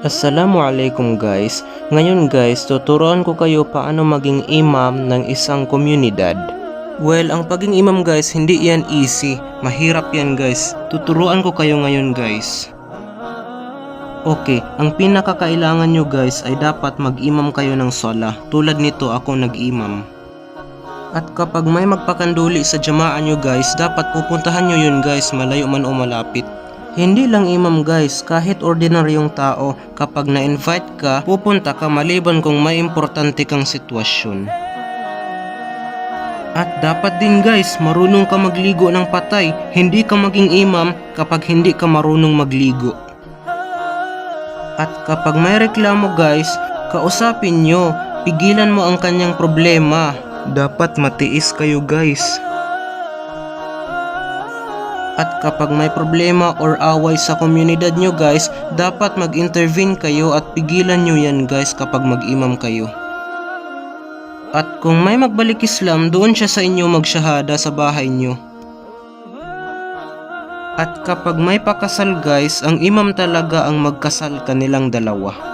Assalamualaikum guys. Ngayon guys, tuturuan ko kayo paano maging imam ng isang komunidad. Well, ang pagiging imam guys, hindi yan easy. Mahirap yan guys. Tuturuan ko kayo ngayon guys. Okay, ang pinakakailangan nyo guys ay dapat mag-imam kayo ng sala. Tulad nito ako nag-imam. At kapag may magpakanduli sa jamaa nyo guys, dapat pupuntahan nyo yun guys, malayo man o malapit. Hindi lang imam guys, kahit ordinaryong tao, kapag na-invite ka, pupunta ka maliban kung may importante kang sitwasyon. At dapat din guys, marunong ka magligo ng patay. Hindi ka maging imam kapag hindi ka marunong magligo. At kapag may reklamo guys, kausapin nyo, pigilan mo ang kanyang problema. Dapat matiis kayo guys. At kapag may problema or away sa komunidad nyo guys, dapat mag-intervene kayo at pigilan nyo yan guys kapag mag-imam kayo. At kung may magbalik Islam, doon siya sa inyo magsyahada sa bahay nyo. At kapag may pakasal guys, ang imam talaga ang magkasal kanilang dalawa.